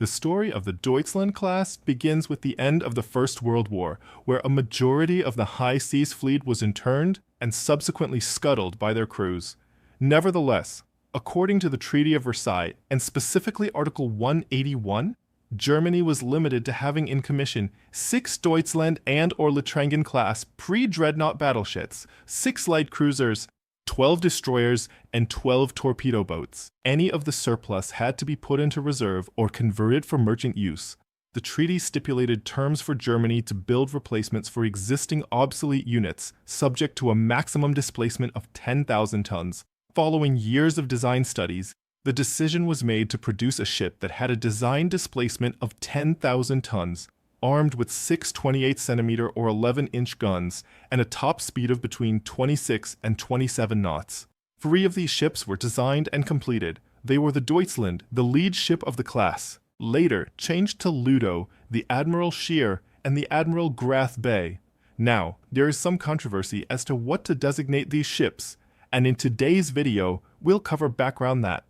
The story of the Deutschland-Class begins with the end of the First World War, where a majority of the high seas fleet was interned and subsequently scuttled by their crews. Nevertheless, according to the Treaty of Versailles, and specifically Article 181, Germany was limited to having in commission 6 Deutschland- and/or Letrangen-class pre-dreadnought battleships, 6 light cruisers, 12 destroyers, and 12 torpedo boats. Any of the surplus had to be put into reserve or converted for merchant use. The treaty stipulated terms for Germany to build replacements for existing obsolete units, subject to a maximum displacement of 10,000 tons. Following years of design studies, the decision was made to produce a ship that had a design displacement of 10,000 tons, armed with 6 28-centimeter or 11-inch guns, and a top speed of between 26 and 27 knots. 3 of these ships were designed and completed. They were the Deutschland, the lead ship of the class, later changed to Ludo, the Admiral Scheer, and the Admiral Graf Spee. Now, there is some controversy as to what to designate these ships, and in today's video, we'll cover background that.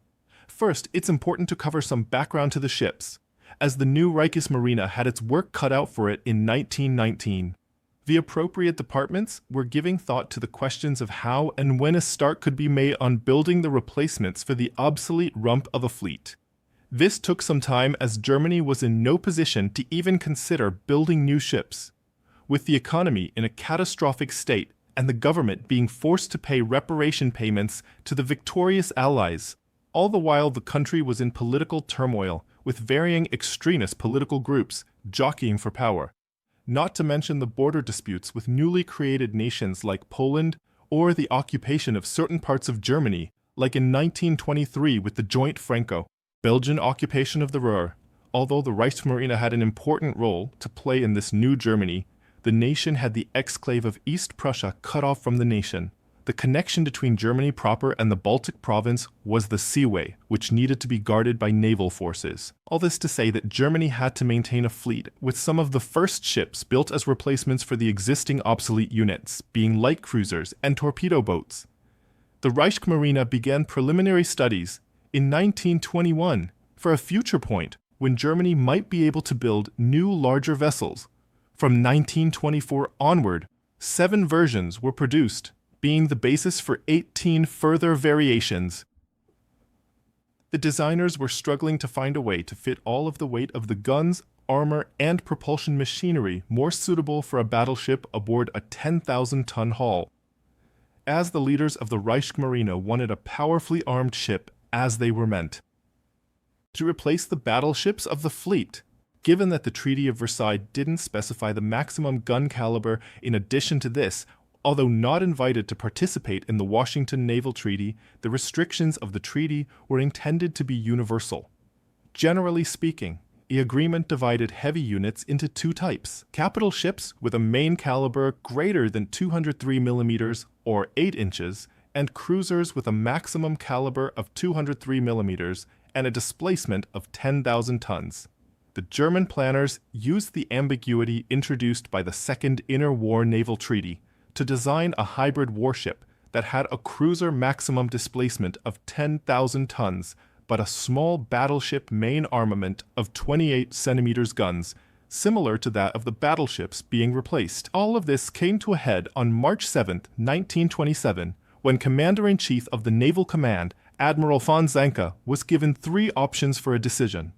First, it's important to cover some background to the ships, as the new Reichsmarine had its work cut out for it in 1919. The appropriate departments were giving thought to the questions of how and when a start could be made on building the replacements for the obsolete rump of a fleet. This took some time as Germany was in no position to even consider building new ships. With the economy in a catastrophic state and the government being forced to pay reparation payments to the victorious Allies, all the while the country was in political turmoil, with varying extremist political groups jockeying for power, not to mention the border disputes with newly created nations like Poland or the occupation of certain parts of Germany, like in 1923 with the joint Franco-Belgian occupation of the Ruhr. Although the Reichsmarine had an important role to play in this new Germany, the nation had the exclave of East Prussia cut off from the nation. The connection between Germany proper and the Baltic province was the seaway, which needed to be guarded by naval forces. All this to say that Germany had to maintain a fleet, with some of the first ships built as replacements for the existing obsolete units, being light cruisers and torpedo boats. The Reichsmarine began preliminary studies in 1921 for a future point when Germany might be able to build new, larger vessels. From 1924 onward, 7 versions were produced, being the basis for 18 further variations. The designers were struggling to find a way to fit all of the weight of the guns, armor, and propulsion machinery more suitable for a battleship aboard a 10,000-ton hull, as the leaders of the Reichsmarine wanted a powerfully armed ship as they were meant. To replace the battleships of the fleet, given that the Treaty of Versailles didn't specify the maximum gun caliber in addition to this, although not invited to participate in the Washington Naval Treaty, the restrictions of the treaty were intended to be universal. Generally speaking, the agreement divided heavy units into 2 types: capital ships with a main caliber greater than 203 mm or 8 inches, and cruisers with a maximum caliber of 203 mm and a displacement of 10,000 tons. The German planners used the ambiguity introduced by the Second Interwar Naval Treaty to design a hybrid warship that had a cruiser maximum displacement of 10,000 tons, but a small battleship main armament of 28 centimeters guns, similar to that of the battleships being replaced. All of this came to a head on March 7, 1927, when Commander-in-Chief of the Naval Command, Admiral von Zanka, was given 3 options for a decision.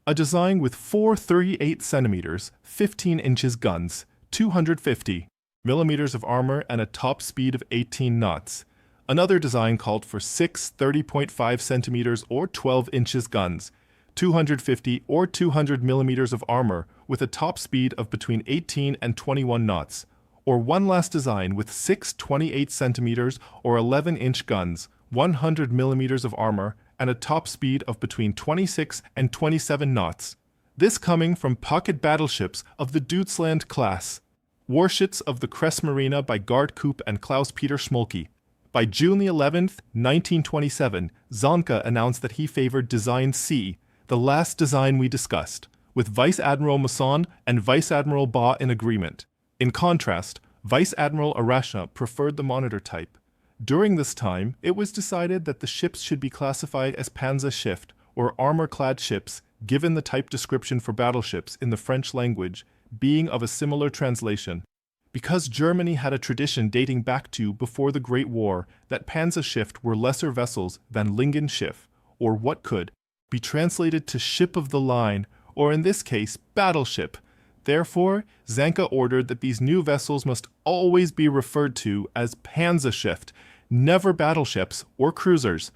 A design with 4 38 centimeters, 15 inches guns, 250 millimeters of armor, and a top speed of 18 knots. Another design called for 6 30.5 centimeters or 12 inches guns, 250 or 200 millimeters of armor with a top speed of between 18 and 21 knots, or one last design with 6 28 centimeters or 11-inch guns, 100 millimeters of armor, and a top speed of between 26 and 27 knots. This coming from pocket battleships of the Deutschland-Class, warships of the Kriegsmarine by Gard Koop and Klaus-Peter Schmolke. By June 11, 1927, Zanka announced that he favored Design C, the last design we discussed, with Vice Admiral Masson and Vice Admiral Baugh in agreement. In contrast, Vice Admiral Arasha preferred the monitor type. During this time, it was decided that the ships should be classified as Panzerschiffe, or armor-clad ships, given the type description for battleships in the French language being of a similar translation. Because Germany had a tradition dating back to before the Great War that Panzerschiffe were lesser vessels than Lingenschiffe, or what could be translated to ship of the line, or in this case, battleship. Therefore, Zanka ordered that these new vessels must always be referred to as Panzerschiffe, never battleships or cruisers.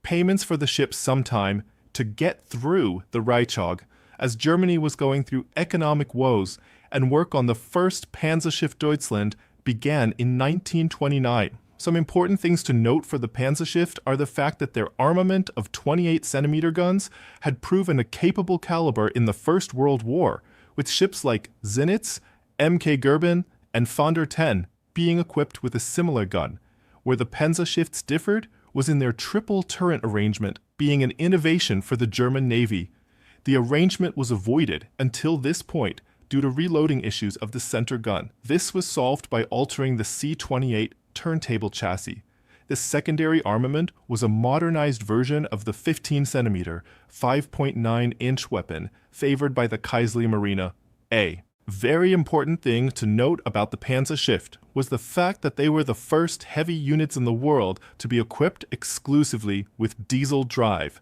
Payments for the ships sometime to get through the Reichsog, as Germany was going through economic woes, and work on the first Panzerschiff Deutschland began in 1929. Some important things to note for the Panzerschiffe are the fact that their armament of 28cm guns had proven a capable caliber in the First World War, with ships like Zenitz, MK Gerben, and von der Ten being equipped with a similar gun. Where the Panzerschiffs differed was in their triple turret arrangement, being an innovation for the German Navy. The arrangement was avoided until this point due to reloading issues of the center gun. This was solved by altering the C-28 turntable chassis. This secondary armament was a modernized version of the 15cm, 5.9-inch weapon favored by the Kaiserliche Marine. A very important thing to note about the Panzerschiffe was the fact that they were the first heavy units in the world to be equipped exclusively with diesel drive.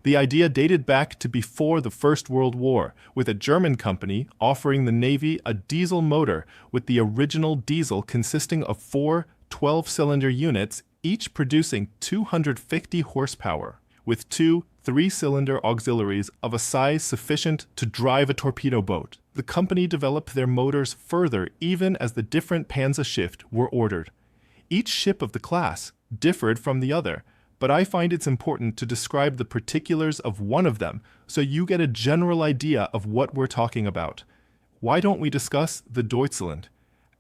The idea dated back to before the First World War, with a German company offering the Navy a diesel motor with the original diesel consisting of 4 12-cylinder units, each producing 250 horsepower, with 2 3-cylinder auxiliaries of a size sufficient to drive a torpedo boat. The company developed their motors further even as the different Panzerschiffe were ordered. Each ship of the class differed from the other, but I find it's important to describe the particulars of one of them so you get a general idea of what we're talking about. Why don't we discuss the Deutschland?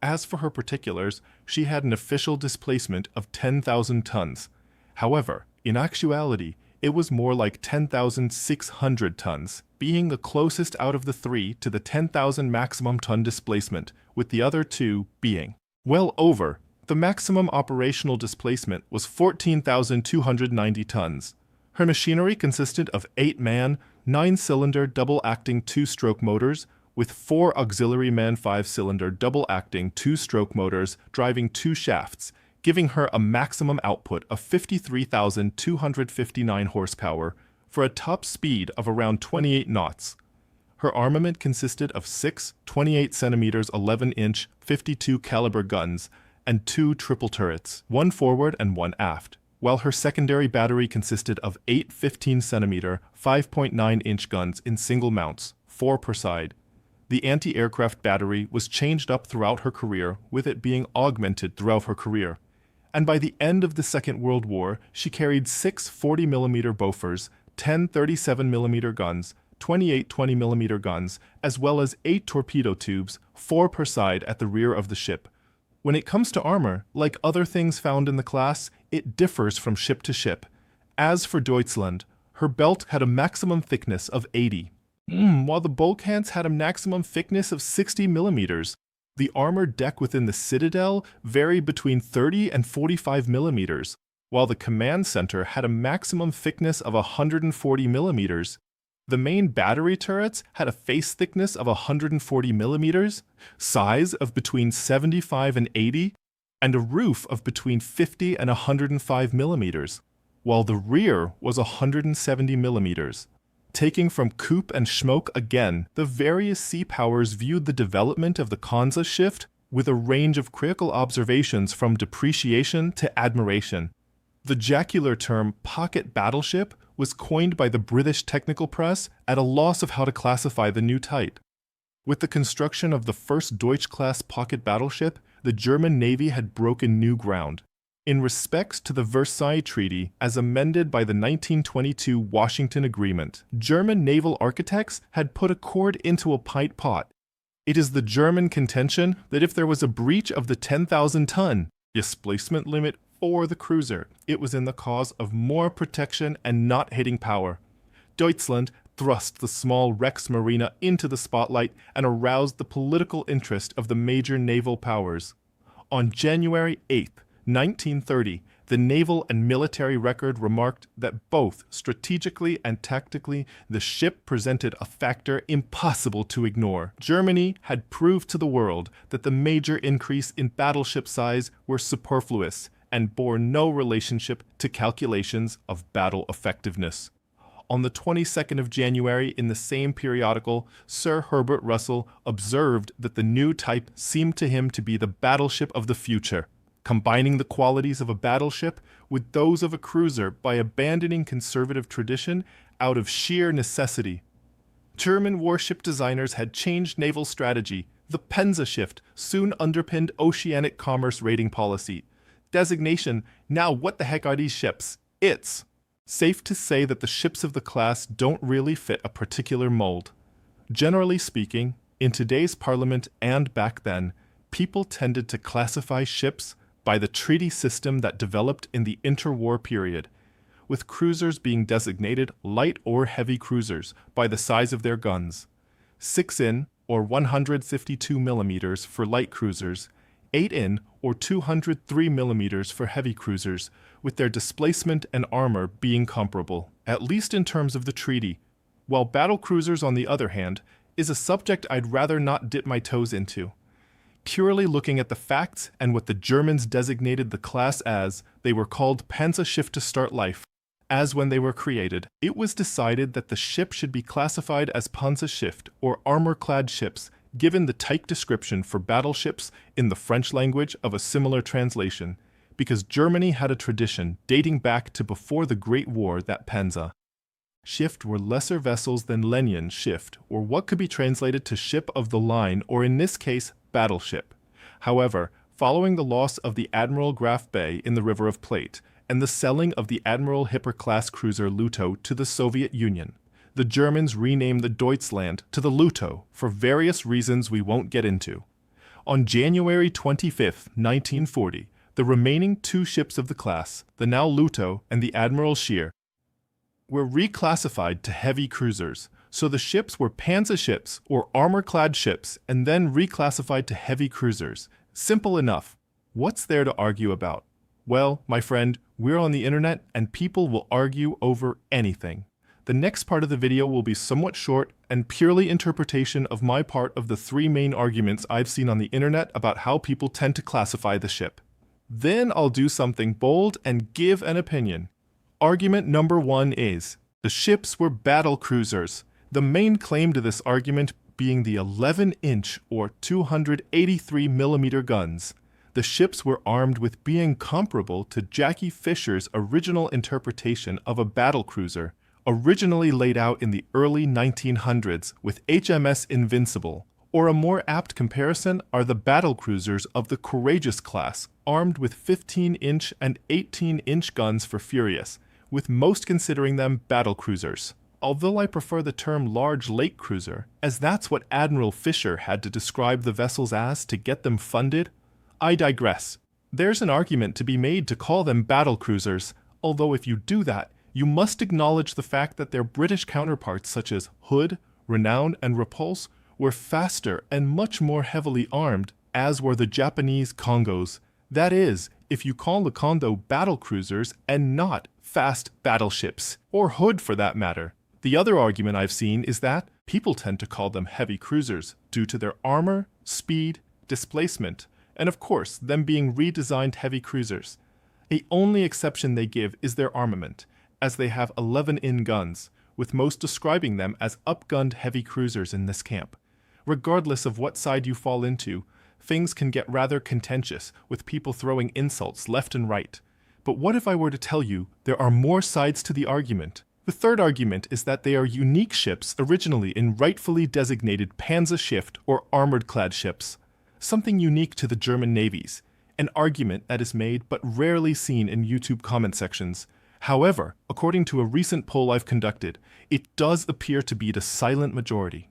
As for her particulars, she had an official displacement of 10,000 tons. However, in actuality, it was more like 10,600 tons, being the closest out of the three to the 10,000 maximum ton displacement, with the other two being well over. The maximum operational displacement was 14,290 tons. Her machinery consisted of 8-man, 9-cylinder double-acting 2-stroke motors, with 4 auxiliary man 5-cylinder double-acting 2-stroke motors driving 2 shafts, giving her a maximum output of 53,259 horsepower for a top speed of around 28 knots. Her armament consisted of 6 28cm 11-inch 52 caliber guns and 2 triple turrets, 1 forward and 1 aft, while her secondary battery consisted of 8 15cm 5.9-inch guns in single mounts, 4 per side. The anti-aircraft battery was changed up throughout her career, with it being augmented throughout her career. And by the end of the Second World War, she carried 6 40mm Bofors, 10 37mm guns, 28 20mm guns, as well as 8 torpedo tubes, 4 per side at the rear of the ship. When it comes to armor, like other things found in the class, it differs from ship to ship. As for Deutschland, her belt had a maximum thickness of 80, while the bulkheads had a maximum thickness of 60 millimeters. The armored deck within the citadel varied between 30 and 45 millimeters, while the command center had a maximum thickness of 140 millimeters. The main battery turrets had a face thickness of 140 millimeters, size of between 75 and 80, and a roof of between 50 and 105 millimeters, while the rear was 170 millimeters. Taking from Coop and Schmoke again, the various sea powers viewed the development of the Panzerschiffe with a range of critical observations from depreciation to admiration. The jocular term pocket battleship was coined by the British technical press at a loss of how to classify the new type. With the construction of the first Deutschland-Class pocket battleship, the German Navy had broken new ground. In respects to the Versailles Treaty, as amended by the 1922 Washington Agreement, German naval architects had put a cord into a pint pot. It is the German contention that if there was a breach of the 10,000-ton displacement limit for the cruiser, it was in the cause of more protection and not hitting power. Deutschland thrust the small Rex Marina into the spotlight and aroused the political interest of the major naval powers. On January 8, 1930, The naval and military record remarked that both strategically and tactically, the ship presented a factor impossible to ignore. Germany had proved to the world that the major increase in battleship size were superfluous and bore no relationship to calculations of battle effectiveness. On the 22nd of January in the same periodical, Sir Herbert Russell observed that the new type seemed to him to be the battleship of the future, combining the qualities of a battleship with those of a cruiser by abandoning conservative tradition out of sheer necessity. German warship designers had changed naval strategy. The Panzerschiffe soon underpinned oceanic commerce rating policy. Designation, now what the heck are these ships? It's safe to say that the ships of the class don't really fit a particular mold. Generally speaking, in today's parliament and back then, people tended to classify ships by the treaty system that developed in the interwar period, with cruisers being designated light or heavy cruisers by the size of their guns. 6-in or 152 millimeters for light cruisers, 8-in or 203 millimeters for heavy cruisers, with their displacement and armor being comparable, at least in terms of the treaty, while battlecruisers, on the other hand, is a subject I'd rather not dip my toes into. Purely looking at the facts and what the Germans designated the class as, they were called Panzerschiffe to start life. As when they were created, it was decided that the ship should be classified as Panzerschiffe, or armor-clad ships, given the type description for battleships in the French language of a similar translation, because Germany had a tradition dating back to before the Great War that Panzerschiffe were lesser vessels than Schiffe, or what could be translated to ship of the line, or in this case, battleship. However, following the loss of the Admiral Graf Spee in the River of Plate, and the selling of the Admiral Scheer-class cruiser Luto to the Soviet Union, the Germans renamed the Deutschland to the Luto for various reasons we won't get into. On January 25, 1940, the remaining two ships of the class, the now Luto and the Admiral Scheer, were reclassified to heavy cruisers, so the ships were Panzerships or armor-clad ships and then reclassified to heavy cruisers. Simple enough. What's there to argue about? Well, my friend, we're on the internet and people will argue over anything. The next part of the video will be somewhat short and purely interpretation of my part of the three main arguments I've seen on the internet about how people tend to classify the ship. Then I'll do something bold and give an opinion. Argument number 1 is, the ships were battle cruisers. The main claim to this argument being the 11-inch or 283 millimeter guns. The ships were armed with being comparable to Jackie Fisher's original interpretation of a battlecruiser, originally laid out in the early 1900s with HMS Invincible, or a more apt comparison are the battlecruisers of the Courageous class, armed with 15-inch and 18-inch guns for Furious, with most considering them battlecruisers. Although I prefer the term large lake cruiser, as that's what Admiral Fisher had to describe the vessels as to get them funded, I digress. There's an argument to be made to call them battlecruisers, although if you do that, you must acknowledge the fact that their British counterparts such as Hood, Renown, and Repulse were faster and much more heavily armed, as were the Japanese Kongos. That is, if you call the Kondo battlecruisers and not fast battleships, or Hood for that matter. The other argument I've seen is that people tend to call them heavy cruisers due to their armor, speed, displacement, and of course, them being redesigned heavy cruisers. The only exception they give is their armament, as they have 11-in guns, with most describing them as upgunned heavy cruisers in this camp. Regardless of what side you fall into, things can get rather contentious, with people throwing insults left and right. But what if I were to tell you there are more sides to the argument? The third argument is that they are unique ships originally in rightfully designated Panzerschiffe or armored-clad ships, something unique to the German navies, an argument that is made but rarely seen in YouTube comment sections. However, according to a recent poll I've conducted, it does appear to be the silent majority.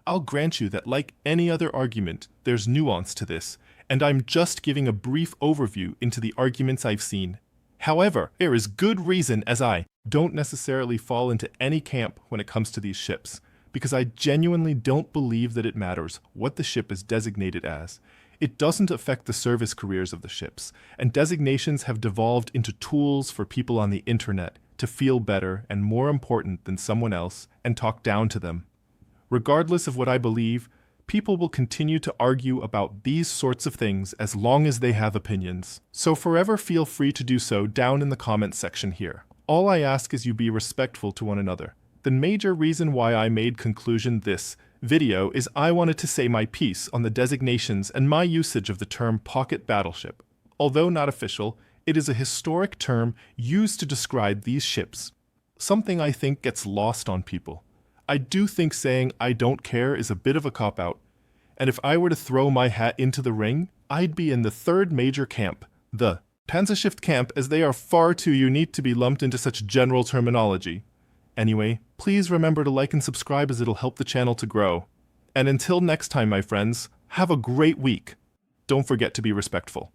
I'll grant you that like any other argument, there's nuance to this, and I'm just giving a brief overview into the arguments I've seen. However, there is good reason as I don't necessarily fall into any camp when it comes to these ships, because I genuinely don't believe that it matters what the ship is designated as. It doesn't affect the service careers of the ships, and designations have devolved into tools for people on the internet to feel better and more important than someone else and talk down to them. Regardless of what I believe, people will continue to argue about these sorts of things as long as they have opinions. So forever feel free to do so down in the comments section here. All I ask is you be respectful to one another. The major reason why I made conclusion this video is I wanted to say my piece on the designations and my usage of the term pocket battleship. Although not official, it is a historic term used to describe these ships, something I think gets lost on people. I do think saying I don't care is a bit of a cop-out, and if I were to throw my hat into the ring, I'd be in the third major camp, the Panzerschiffe camp, as they are far too unique to be lumped into such general terminology. Anyway, please remember to like and subscribe as it'll help the channel to grow. And until next time, my friends, have a great week. Don't forget to be respectful.